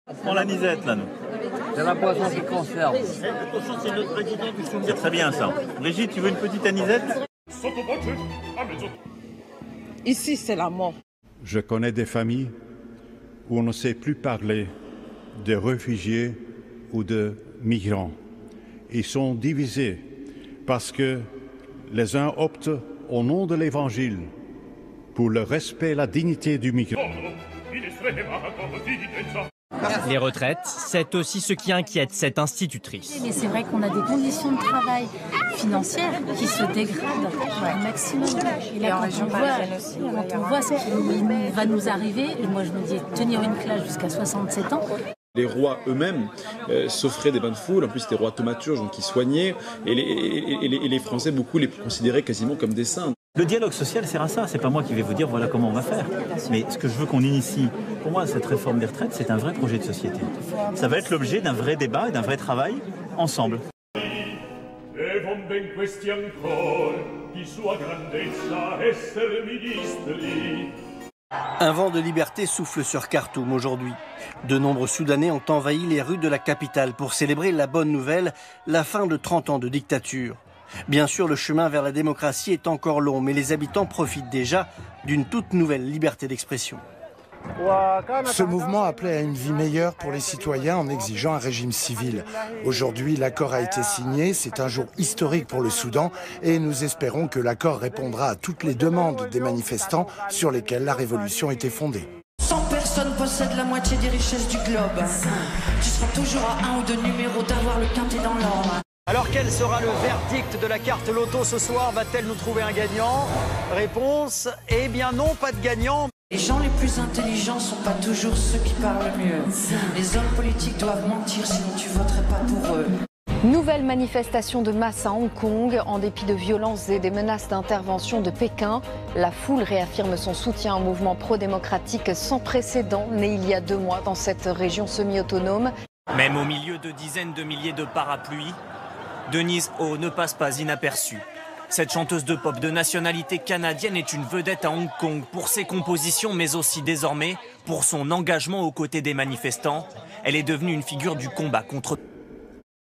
On prend l'anisette là, nous. C'est la boisson qui conserve. Attention, c'est notre président qui se. C'est très bien ça. Brigitte, tu veux une petite anisette? Ici, c'est la mort. Je connais des familles où on ne sait plus parler de réfugiés ou de migrants. Ils sont divisés parce que les uns optent au nom de l'Évangile pour le respect et la dignité du migrant. Les retraites, c'est aussi ce qui inquiète cette institutrice. Mais c'est vrai qu'on a des conditions de travail financières qui se dégradent au maximum. Et là, quand on voit ce qui va nous arriver, moi je me dis tenir une classe jusqu'à 67 ans. Les rois eux-mêmes s'offraient des bains de foule, en plus c'était des rois thaumaturges, donc ils soignaient, et les Français, beaucoup les considéraient quasiment comme des saints. Le dialogue social sert à ça, c'est pas moi qui vais vous dire voilà comment on va faire. Mais ce que je veux qu'on initie, pour moi cette réforme des retraites, c'est un vrai projet de société. Ça va être l'objet d'un vrai débat et d'un vrai travail ensemble. Un vent de liberté souffle sur Khartoum aujourd'hui. De nombreux Soudanais ont envahi les rues de la capitale pour célébrer la bonne nouvelle, la fin de 30 ans de dictature. Bien sûr, le chemin vers la démocratie est encore long, mais les habitants profitent déjà d'une toute nouvelle liberté d'expression. Ce mouvement appelait à une vie meilleure pour les citoyens en exigeant un régime civil. Aujourd'hui, l'accord a été signé, c'est un jour historique pour le Soudan et nous espérons que l'accord répondra à toutes les demandes des manifestants sur lesquelles la révolution était fondée. 100 personnes possèdent la moitié des richesses du globe. Tu seras toujours à un ou deux numéros d'avoir le quintet dans l'ordre. Alors quel sera le verdict de la carte loto ce soir? Va-t-elle nous trouver un gagnant? Réponse, eh bien non, pas de gagnant. Les gens les plus intelligents sont pas toujours ceux qui parlent mieux. Les hommes politiques doivent mentir, sinon tu voterais pas pour eux. Nouvelle manifestation de masse à Hong Kong. En dépit de violences et des menaces d'intervention de Pékin, la foule réaffirme son soutien au mouvement pro-démocratique sans précédent né il y a 2 mois dans cette région semi-autonome. Même au milieu de dizaines de milliers de parapluies, Denise Ho ne passe pas inaperçue. Cette chanteuse de pop de nationalité canadienne est une vedette à Hong Kong pour ses compositions, mais aussi désormais pour son engagement aux côtés des manifestants. Elle est devenue une figure du combat contre...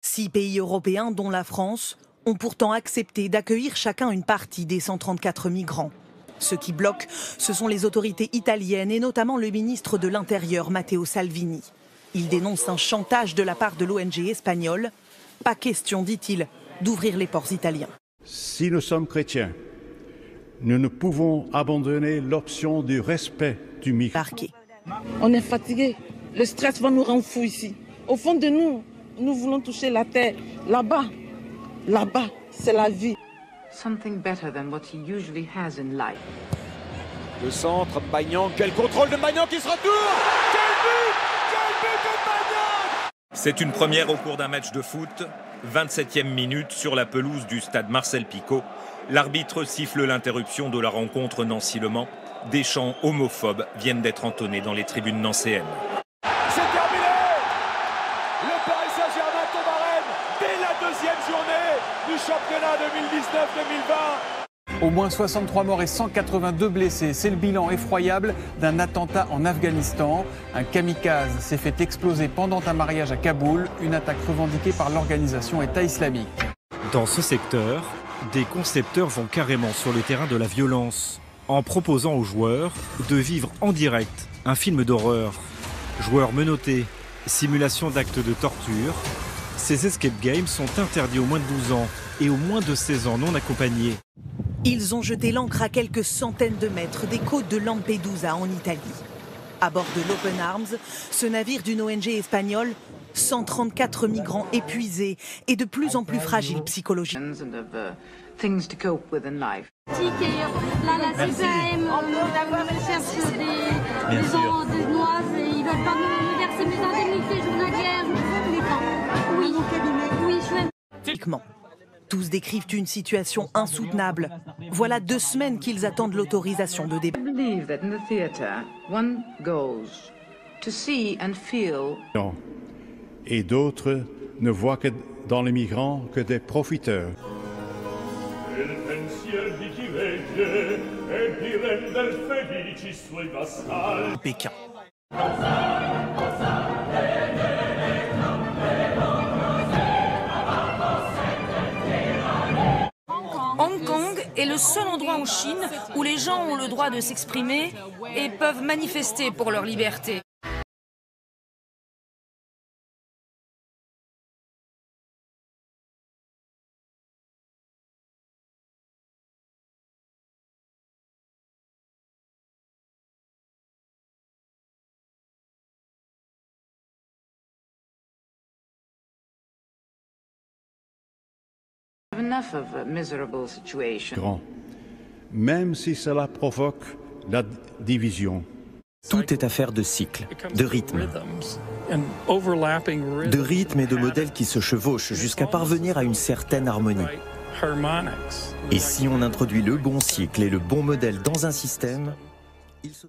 6 pays européens, dont la France, ont pourtant accepté d'accueillir chacun une partie des 134 migrants. Ce qui bloque, ce sont les autorités italiennes et notamment le ministre de l'Intérieur, Matteo Salvini. Il dénonce un chantage de la part de l'ONG espagnole. Pas question, dit-il, d'ouvrir les ports italiens. Si nous sommes chrétiens, nous ne pouvons abandonner l'option du respect du migrant. On est fatigué. Le stress va nous rendre fous ici. Au fond de nous, nous voulons toucher la terre. Là-bas, c'est la vie. Something better than what he usually has in life. Le centre, Maignan, quel contrôle de Maignan qui se retourne! Quel but de Maignan! C'est une première au cours d'un match de foot. 27e minute sur la pelouse du stade Marcel Picot. L'arbitre siffle l'interruption de la rencontre Nancy-Le Mans. Des chants homophobes viennent d'être entonnés dans les tribunes nancéennes. C'est terminé! Le Paris Saint-Germain tombe à Rennes dès la 2e journée du championnat 2019-2020. Au moins 63 morts et 182 blessés. C'est le bilan effroyable d'un attentat en Afghanistan. Un kamikaze s'est fait exploser pendant un mariage à Kaboul, une attaque revendiquée par l'organisation État islamique. Dans ce secteur, des concepteurs vont carrément sur le terrain de la violence, en proposant aux joueurs de vivre en direct un film d'horreur. Joueurs menottés, simulation d'actes de torture. Ces escape games sont interdits aux moins de 12 ans et aux moins de 16 ans non accompagnés. Ils ont jeté l'ancre à quelques centaines de mètres des côtes de Lampedusa en Italie. À bord de l'Open Arms, ce navire d'une ONG espagnole, 134 migrants épuisés et de plus en plus fragiles psychologiquement. Merci. Tous décrivent une situation insoutenable. Voilà 2 semaines qu'ils attendent l'autorisation de débat. Et d'autres ne voient que dans les migrants que des profiteurs. Pékin. Hong Kong est le seul endroit en Chine où les gens ont le droit de s'exprimer et peuvent manifester pour leur liberté. Enough of a miserable situation. Grand. Même si cela provoque la division. Tout est affaire de cycle, de rythme. De rythme et de modèles qui se chevauchent jusqu'à parvenir à une certaine harmonie. Et si on introduit le bon cycle et le bon modèle dans un système, il se...